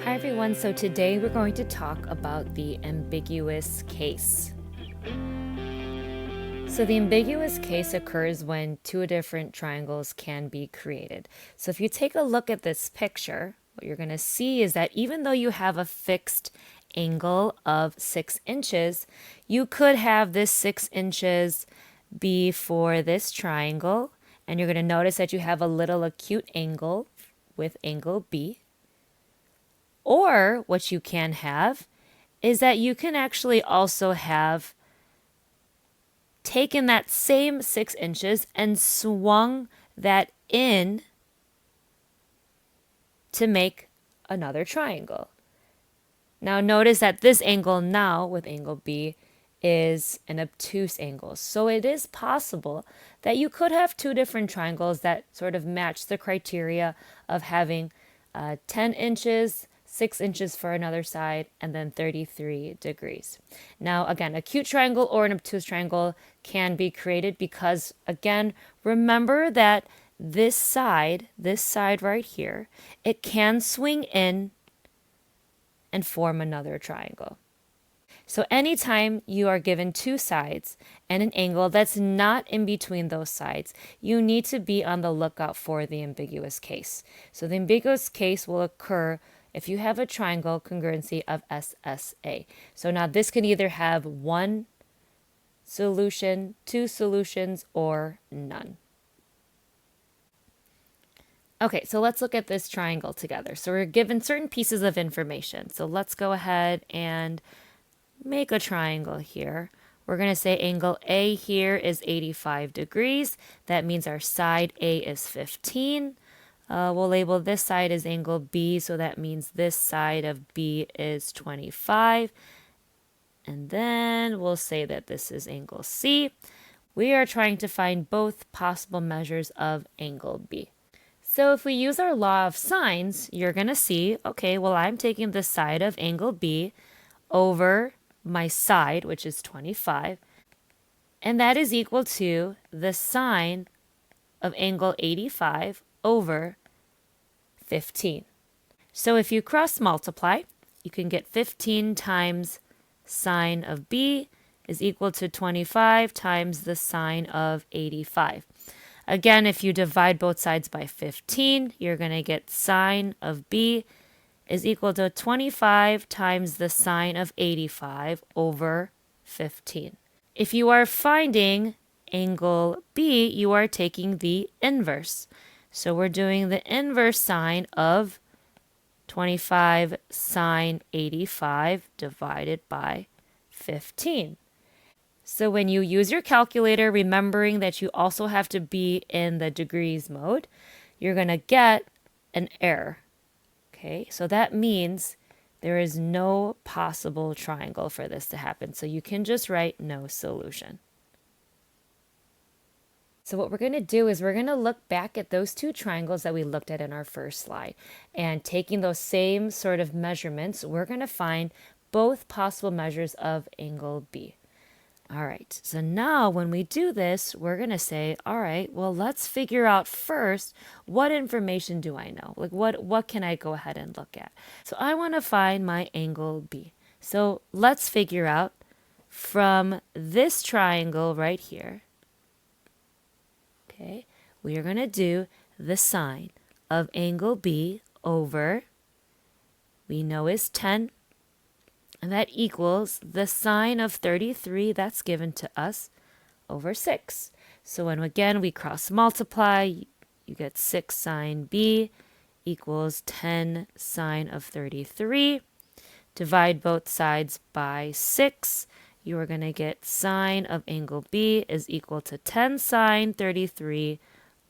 Hi everyone, so today we're going to talk about the ambiguous case. So the ambiguous case occurs when two different triangles can be created. So if you take a look at this picture, what you're going to see is that even though you have a fixed angle of 6 inches, you could have this 6 inches be for this triangle, and you're going to notice that you have a little acute angle with angle B. Or what you can have is that you can actually also have taken that same 6 inches and swung that in to make another triangle. Now notice that this angle now with angle B is an obtuse angle. So it is possible that you could have two different triangles that sort of match the criteria of having 10 inches, 6 inches for another side, and then 33 degrees. Now, again, acute triangle or an obtuse triangle can be created because, again, remember that this side right here, it can swing in and form another triangle. So anytime you are given two sides and an angle that's not in between those sides, you need to be on the lookout for the ambiguous case. So the ambiguous case will occur if you have a triangle congruency of SSA. So now this can either have one solution, two solutions, or none. Okay, so let's look at this triangle together. So we're given certain pieces of information. So let's go ahead and make a triangle here. We're going to say angle A here is 85 degrees. That means our side A is 15. We'll label this side as angle B, so that means this side of B is 25. And then we'll say that this is angle C. We are trying to find both possible measures of angle B. So if we use our law of sines, you're going to see, okay, well, I'm taking the side of angle B over my side, which is 25, and that is equal to the sine of angle 85 over 15. So if you cross multiply, you can get 15 times sine of B is equal to 25 times the sine of 85. Again, if you divide both sides by 15, you're going to get sine of B is equal to 25 times the sine of 85 over 15. If you are finding angle B, you are taking the inverse. So we're doing the inverse sine of 25 sine 85 divided by 15. So when you use your calculator, remembering that you also have to be in the degrees mode, you're going to get an error. Okay, so that means there is no possible triangle for this to happen. So you can just write no solution. So what we're going to do is we're going to look back at those two triangles that we looked at in our first slide. And taking those same sort of measurements, we're going to find both possible measures of angle B. All right, so now when we do this, we're going to say, all right, well, let's figure out first, what information do I know? Like, what can I go ahead and look at? So I want to find my angle B. So let's figure out from this triangle right here, okay, we are going to do the sine of angle B over, we know is 10, and that equals the sine of 33 that's given to us over 6. So when, again, we cross multiply, you get 6 sine B equals 10 sine of 33. Divide both sides by 6. You are going to get sine of angle B is equal to 10 sine 33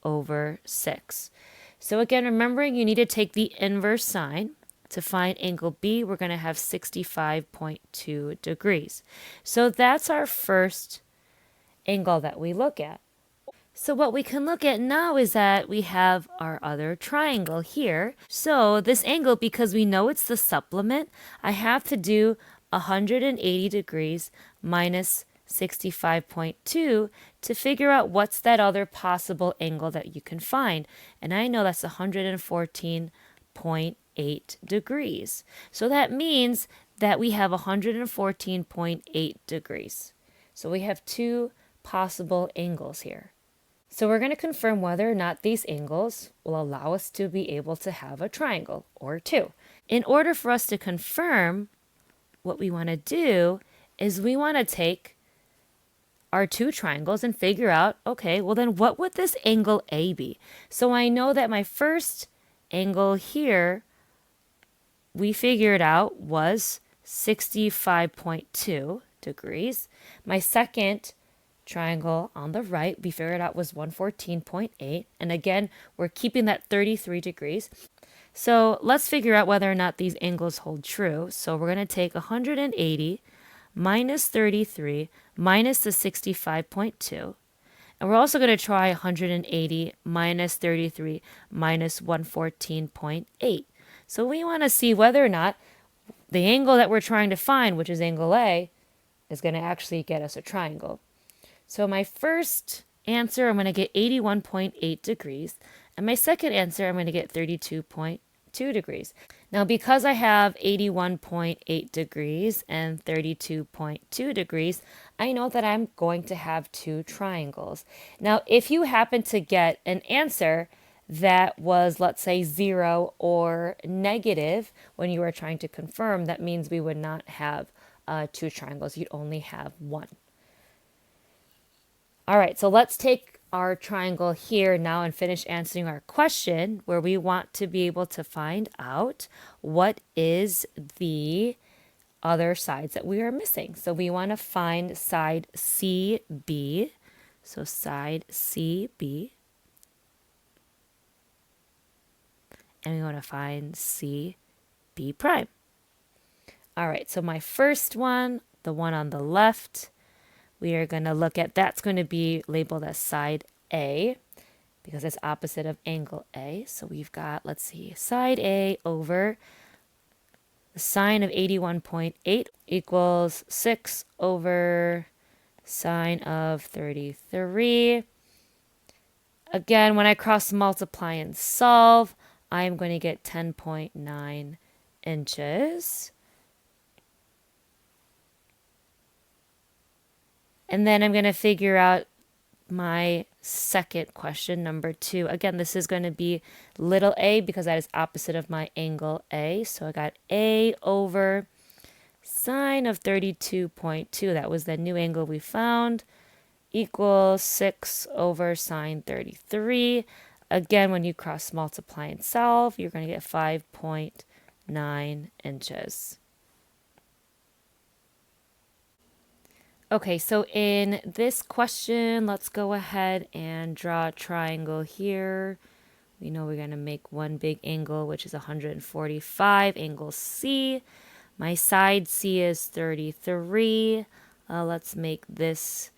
over 6. So again, remembering you need to take the inverse sine. To find angle B, we're going to have 65.2 degrees. So that's our first angle that we look at. So what we can look at now is that we have our other triangle here. So this angle, because we know it's the supplement, I have to do 180 degrees minus 65.2 to figure out what's that other possible angle that you can find. And I know that's 114.5 14.8 degrees. So that means that we have 114.8 degrees. So we have two possible angles here. So we're going to confirm whether or not these angles will allow us to be able to have a triangle or two. In order for us to confirm, what we want to do is we want to take our two triangles and figure out, okay, well then what would this angle A be? So I know that my first angle here, we figured out was 65.2 degrees. My second triangle on the right, we figured out was 114.8. And again, we're keeping that 33 degrees. So let's figure out whether or not these angles hold true. So we're going to take 180 minus 33 minus the 65.2. And we're also going to try 180 minus 33 minus 114.8. So we want to see whether or not the angle that we're trying to find, which is angle A, is going to actually get us a triangle. So my first answer, I'm going to get 81.8 degrees. And my second answer, I'm going to get 32.2 degrees. Now, because I have 81.8 degrees and 32.2 degrees, I know that I'm going to have two triangles. Now, if you happen to get an answer that was, let's say, 0 or negative when you were trying to confirm, that means we would not have two triangles. You'd only have one. All right, so let's take our triangle here now and finish answering our question where we want to be able to find out what is the other sides that we are missing. So we want to find side CB. So side CB. And we want to find CB prime. All right, so my first one, the one on the left, we are going to look at, that's going to be labeled as side A because it's opposite of angle A. So we've got, let's see, side A over the sine of 81.8 equals 6 over sine of 33. Again, when I cross multiply and solve, I'm going to get 10.9 inches. And then I'm going to figure out my second question, number 2. Again, this is going to be little a because that is opposite of my angle A. So I got A over sine of 32.2. That was the new angle we found. Equals 6 over sine 33. Again, when you cross multiply and solve, you're going to get 5.9 inches. Okay, so in this question, let's go ahead and draw a triangle here. We know we're going to make one big angle, which is 145, angle C. My side C is 33. Let's make this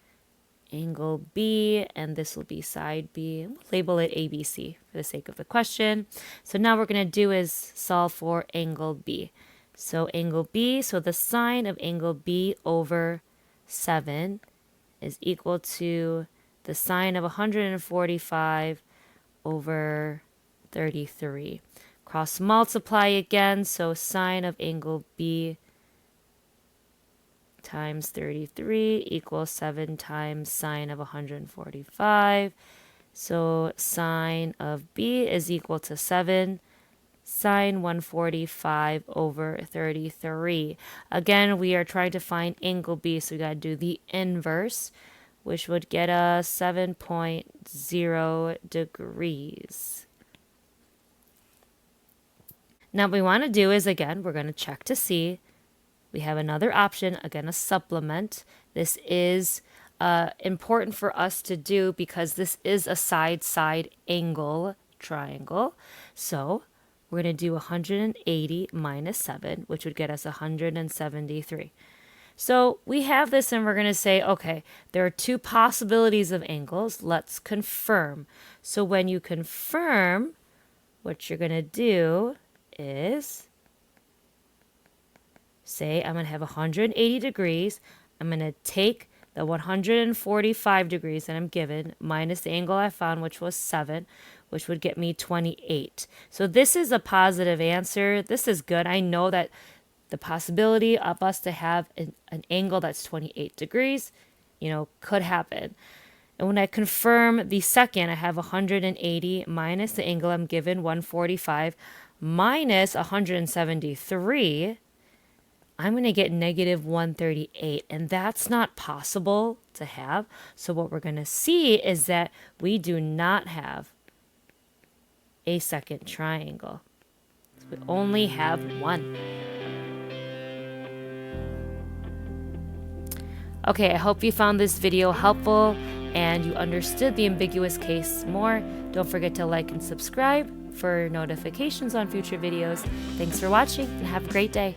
angle B, and this will be side B. We'll label it ABC for the sake of the question. So now what we're going to do is solve for angle B. So angle B, so the sine of angle B over 7 is equal to the sine of 145 over 33. Cross multiply again, so sine of angle B times 33 equals 7 times sine of 145. So sine of B is equal to 7 sine 145 over 33. Again, we are trying to find angle B, so we got to do the inverse, which would get us 7.0 degrees. Now what we want to do is, again, we're going to check to see. We have another option, again, a supplement. This is important for us to do because this is a side-side angle triangle. So we're going to do 180 minus 7, which would get us 173. So we have this and we're going to say, okay, there are two possibilities of angles. Let's confirm. So when you confirm, what you're going to do is say I'm going to have 180 degrees. I'm going to take the 145 degrees that I'm given minus the angle I found, which was 7, which would get me 28. So this is a positive answer. This is good. I know that the possibility of us to have an angle that's 28 degrees, could happen. And when I confirm the second, I have 180 minus the angle I'm given, 145, minus 173. I'm going to get negative 138, and that's not possible to have. So what we're going to see is that we do not have a second triangle. So we only have one. Okay, I hope you found this video helpful and you understood the ambiguous case more. Don't forget to like and subscribe for notifications on future videos. Thanks for watching and have a great day.